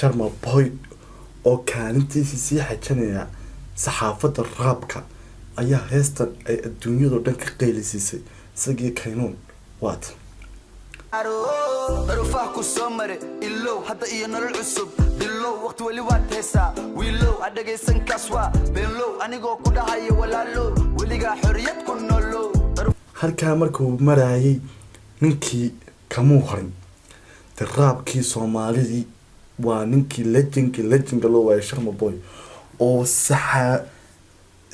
sharma boy oo kaalintiisii sii xajanaya saxaafadda raabka ayaa heestan ay adduunyadu dhan ka qeylisiisay isagii kaynuun waatan ruufaha soo mare ilow hadda iyo nolol cusub bilow waqti weli waad heesaa wiilow adhagaysan kaas waa beenlow anigoo ku dhahayo walaalow weligaa xorriyad ku nolow halkaa markuu marayay ninkii kamuu harin de raabkii soomaalidii waa ninkii legendka loo waayay sharma boy oo saxaa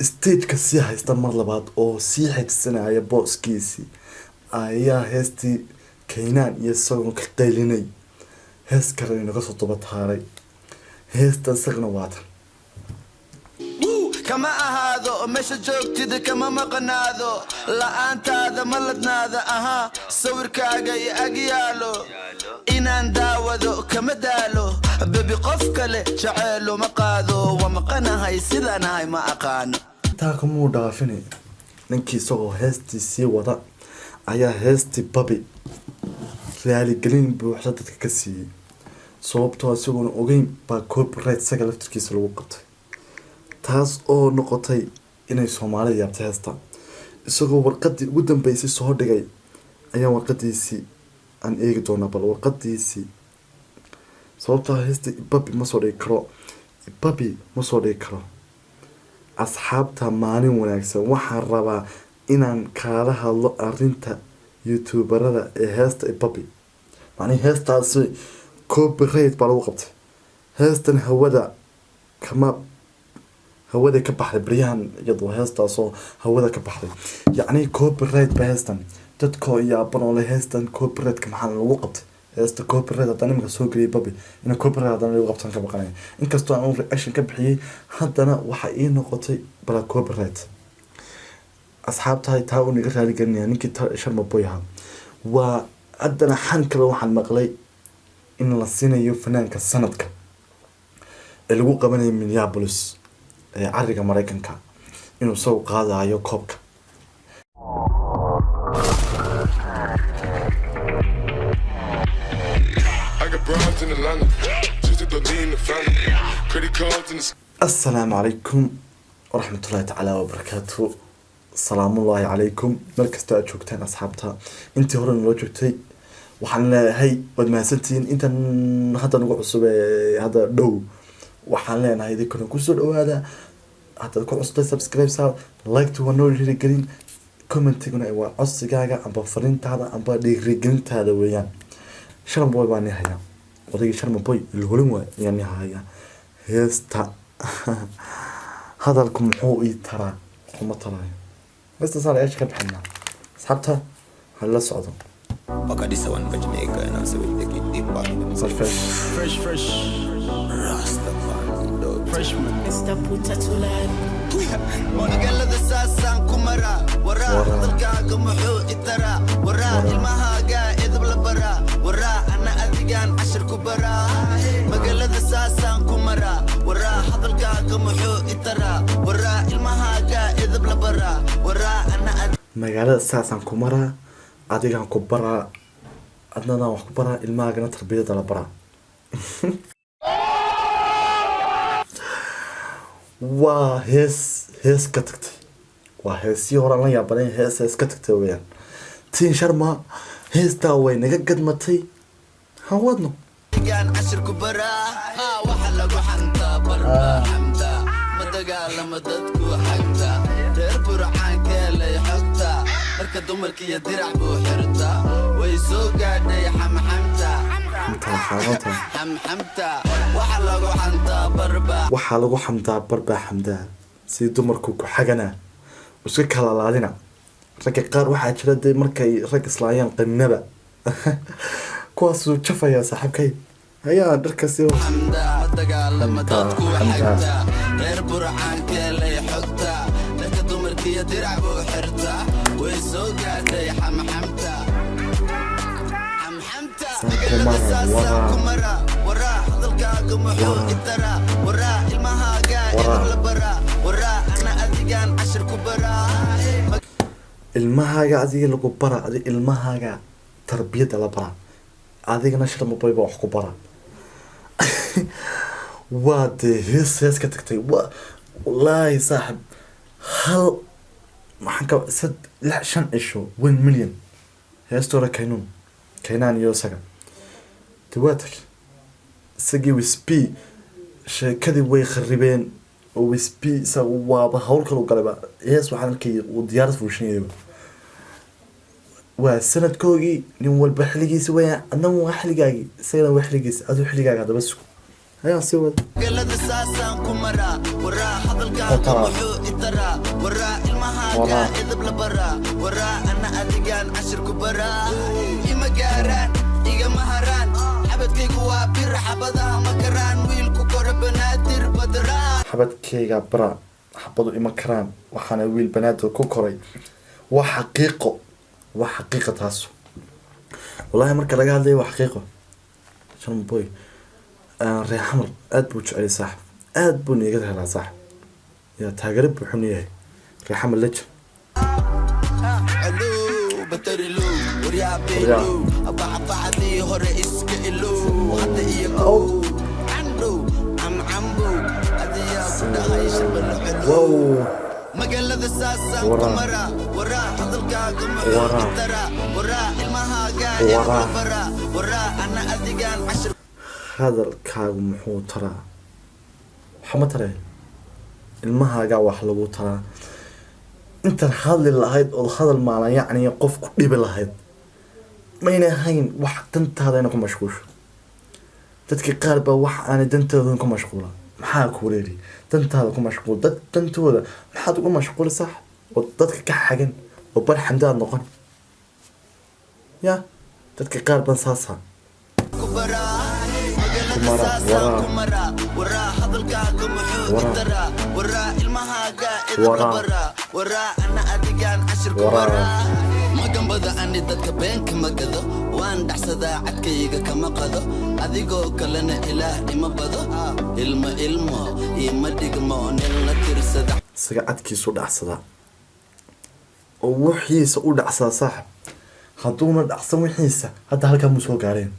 stageka sii haysta mar labaad oo sii xigsanaya booskiisii ayaa heestii kaynaan iyo isagoo ka qaylinay hees kale inaga soo daba taaray heesta isagana waatan kama ahaado meesha joogtida kama maqanaado la'aantaada ma ladnaada ahaa sawirkaaga iyo agyaalo inaan daawado kama daalo bebi qof kale jeceelo ma qaado waa maqanahay sidaanahay ma aqaano taa kamuu dhaafine ninkii isagoo heestii sii wada ayaa heestii babi raaligelin buuxda dadka ka siiyey sababtoo isagoona ogeyn baa copyright isaga laftirkiisa lagu qabtay taas oo noqotay inay soomaalida yaabtay heesta isagoo warqadii ugu dambeysay soo dhigay ayaa warqadiisii aan eegi doonaa bal warqadiisii sababtoo heesta ibabi ma soo dhigi karo asxaabta maalin wanaagsan waxaan rabaa inaan kaala hadlo arinta youtuberada ee heesta ibabi macnii heestaasi copyright baa lagu qabtay heestan hawada ka baxday baryahan iyadoo heestaasoo hawada ka baxday yacni copyright ba heestan dadkoo yaaban oo le heestan copyrightka maxaa lagu qabtay heesta copyright haddana iminka soo geliyay babi ina copyright haddana lagu qabtan ka baqanaya inkastoo aan reaction ka bixiyey haddana waxaa ii noqotay bala copyright asxaabtahay taa u naga raaligelinaya ninkii sharma boy ahaa waa haddana xan kale waxaan maqlay in la siinayo fanaanka sanadka ee lagu qabanayo Minneapolis ee cariga Mareykanka inuu soo qaadayo koobka السلام عليكم ورحمة الله تعالى وبركاته السلام الله عليكم مركز تاجوكتين أصحابتها انت هورن لو جوكتي waxaan leeyahay wad mahadsantiin intan hadda nagu cusub hadda dhow waxaan leenahay idin ku soo dhawaada hadda ku cusub subscribe saa like to one dhiirigelin commentiguna waa codsigaaga amba fariintaada amba dhiirigelintaada weeyaan sharma boy baan hayaa odayga sharma boy ilholin waa yaan hayaa heesta hadalku muxuu ii taraa kuma taraayo heesta saar eesh ka bixinaa asxaabta hala socdo Pakadisa one for Jamaica and also we'll take it deep back in the fresh Rastafari freshman Mr. Putatulad Wanagala the sasan kumara wara dalkaaga muxuu itara wara ilmahaaga idbla bara wara ana adigan ashir ku bara magalada sasan kumara wara hadalkaaga muxuu itara wara ilmahaaga idbla bara wara ana magaalada sasan kumara adigan ku bara adnana wax ku bara ilmaagana tarbiyada la bara waa hees ka tagtay waa heesii hore la yaabanay hees ka tagtay weeyaan tiin sharma heestaa way naga gadmatay hawadno gaan ashir ku bara waxa lagu xanta barba hamda madagaalama dadku xagta reer burcaan keelay xogta marka dumarkiiyo dirac buu xirta way soo gaadhay xamxamta waxaa lagu xamdaa barba xamdaa si dumarku ku xagana iska kala laadina ragga qaar waxaa jira dee markay rag islaayaan qannaba kuwaasuu jafaya saaxiibkay ayaa dharkasi dagaalama dadku xagta reer burcaan keelay xogta marka dumarkiiyo dirac buu xirta way soo gaadhay xamxamta kumara wara hadalkaaga muxuu itara wara ilmahaaga idbla bara wara ana adigan ashir ku bara ilmahaaga adiga lagu bara adiga ilmahaaga tarbiyada la bara adigana sharma boy baa wax ku bara waa dee hees ka tagtay waa wallaahi saaxib hal maxaan ka 5 cisho 1 million heestoora kaynaan iyo isaga dawaatak isagii wispi sheekadii way kharibeen oo wispi isaga waaba hawl kale u galayba hees waxaan arkay uu diyaarad fuushinayaba waa sanadkoogii nin walba xiligiisa weeyaan adna waa xiligaagii isagana waa xiligiisa aduu xiligaaga hadaba sugo hayaan sii wada galada saasaan ku maraa waraa hadalkaaga wuxuu itaraa waraa ilmahaaga idab la baraa waraa ana adigaan cashir ku baraa ima gaaraan igama haraan xabadkaygu waa bir xabadaha ma karaan wiilku kora banaadir badraa xabadkayga bara xabadu ima karaan waxaana wiil banaadir ku koray waa xaqiiqo taas wallaahi marka laga hadlayo waa xaqiiqo shan boy reer xamar aad buu jecel saaxib aad buu niga helaa saaxib yaa taageero buu xun yahay reer xamar la jir batarilo waryaa beelo abacabacadii hore iska ilo hadda iyo candhow camcambow adiyaa ku dhahay shabalo magaalada saasaan ku maraa waraa hadalkaaga muxuu itaraa waraa ilmahaaga idab la baraa waraa ana adigaan cashir hadalkaagu muxuu taraa waxama tareen ilmahaagaa wax lagu taraa intaan hadli lahayd oo hadal maalan yacni qof ku dhibi lahayd mayna ahayn wax dantaada ina ku mashquusho dadka qaar baa wax aanay dantooda ku mashquula maxaa ku wareeri dantaada ku mashquul dad dantooda maxaad ugu mashquuli sax oo dadka ka xagan oo bar xamdaad noqon ya dadka qaar baan saasa waraa hadalkaaga muxuu itaraa waraa ilmahaaga idab la baraa waraa ana adigaan cashir ku baraa magambada ani dadka beenka magado waan dhaxsadaa cadkayga kama qado adigoo kalena ilaah ima bado ilmo ima dhigmo nin la tirsada isaga cadkiisu dhacsadaa oo wixiisa u dhacsaa saaxib hadduuna dhacsan wixiisa hadda halkaa muu soo gaareen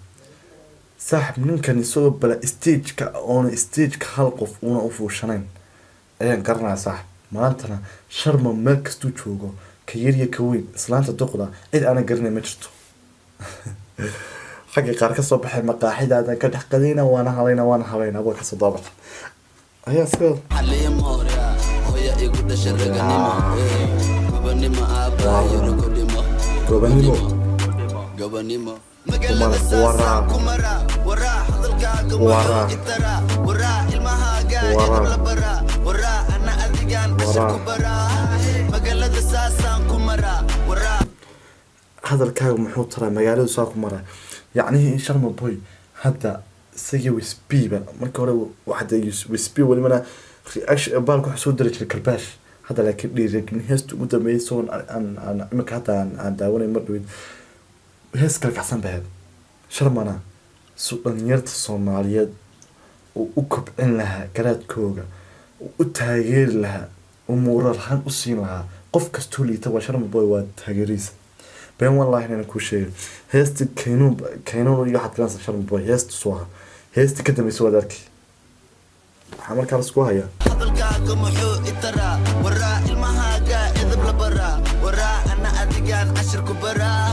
saaxib ninkan isagoo bala stageka oona stageka hal qof una u fuushanayn ayaan garanaya saaxib maantana sharma meel kastuu joogo ka yarya ka weyn islaanta duqda cid aanan garanay ma jirto xagga qaar ka soo baxay maqaaxidaadan ka dhex qadayna waana halayna waa kasoo daabaxa ayaa sida hooya igu dhashay raganimo gobanimo aabbahayo gobanimo magaalada saasaan ku maraa waraa hadalkaaga muxuu itaraa waraa ilmahaaga idab la baraa waraa ana adigaan cashir ku baraa magaalada saasaan ku maraa waraa hadalkaaga muxuu taraa magaaladu saa ku maraa yacnihii sharma boy hadda isagii wisbiba marka hore waxda wisbi walibana reaction baalku waxaa soo dari jiray kalbaash hadda laakiin dhiirigin heesta ugu dambeeyay soon aan imika hadda aan daawanay mar dhawid hees kala kacsan baheed sharmana su dhalinyarta soomaaliyeed uu u kobcin lahaa garaadkooga u taageeri lahaa umuura lahaan u siin lahaa qof kastoo liita waa sharma boy waa taageeriisa been wallahi inaan kuu sheegay heesti kaynuun iyo waxaad garanaysaa sharma boy heesta soo aha heesti ka dambaysa waad arkay waxaa markaa lasku hayaa hadalkaaga muxuu itaraa waraa ilmahaaga idab la baraa waraa ana adigaan cashir ku baraa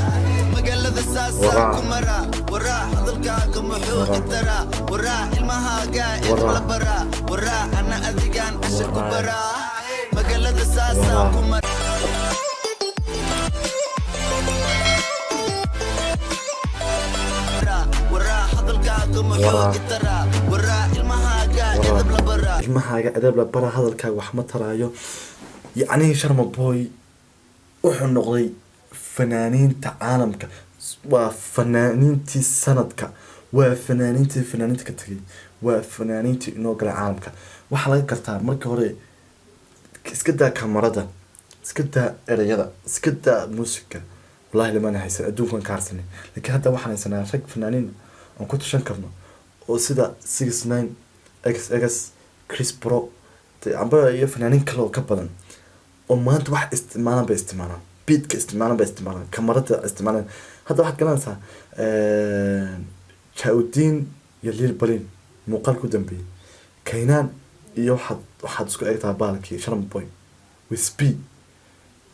magaalada saasaan ku maraa waraa hadalkaaga muxuu itaraa waraa ilmahaaga idab la baraa waraa ana adigaan cashir ku baraa magaalada saasaan ku maraa waraa hadalkaaga muxuu itaraa waraa ilmahaaga idab la baraa ilmahaaga edeb la bara hadalkaaga wax ma taraayo yacnihii sharma boy wuxuu noqday fanaaniinta caalamka waa fanaaniintii sanadka waa fanaaniinta ka tegay waa fanaaniintii inoo galay caalamka waxaa laga gartaa marka hore iska daa kamarada iska daa erayada iska daa muusiga wallahi lamana haysan adduunkan ka harsanay laakiin hadda waxaan haysanaa rag fanaaniin aan ku tashan karno oo sida 69 xx Chris Pro amba iyo fanaaniin kale oo ka badan oo maanta wax isticmaalaan beatka isticmaalaan kamarada isticmaalaan hadda waxaad garanaysaa Jauddin iyo Lil Balin muuqaal ku dambeeyey kaynaan iyo waxaad isku egtaa baalkii sharm boy wisp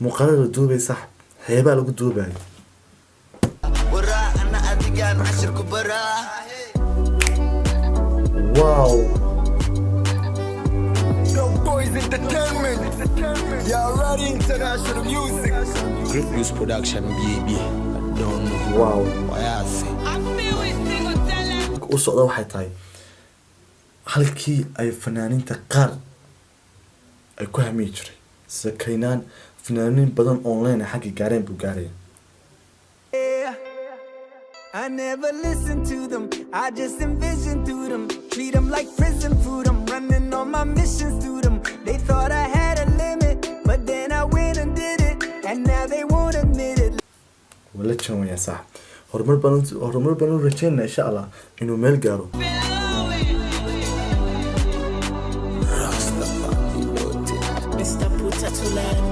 muuqaalada la duubay sax xeebaa lagu duubayo waraa ana adigaan cashir ku baraa wow Boys Entertainment. Y'all ready? International music. Great News Production, baby. I don't know wow why I say. u socda waxay tahay halkii ay fanaaniinta qaar ay ku hamiyi jiray sida kaynaan fanaaniin badan online xagga gaareen buu gaaraya I never listen to them, I just envision through them. Treat them like prison food, I'm running on my missions through them. They thought I had a limit, but then I went and did it. And now they won't admit it. wala jooga sax horumar baan u rajeynaa insha Allah inuu meel gaaro Mr. Puta to learn.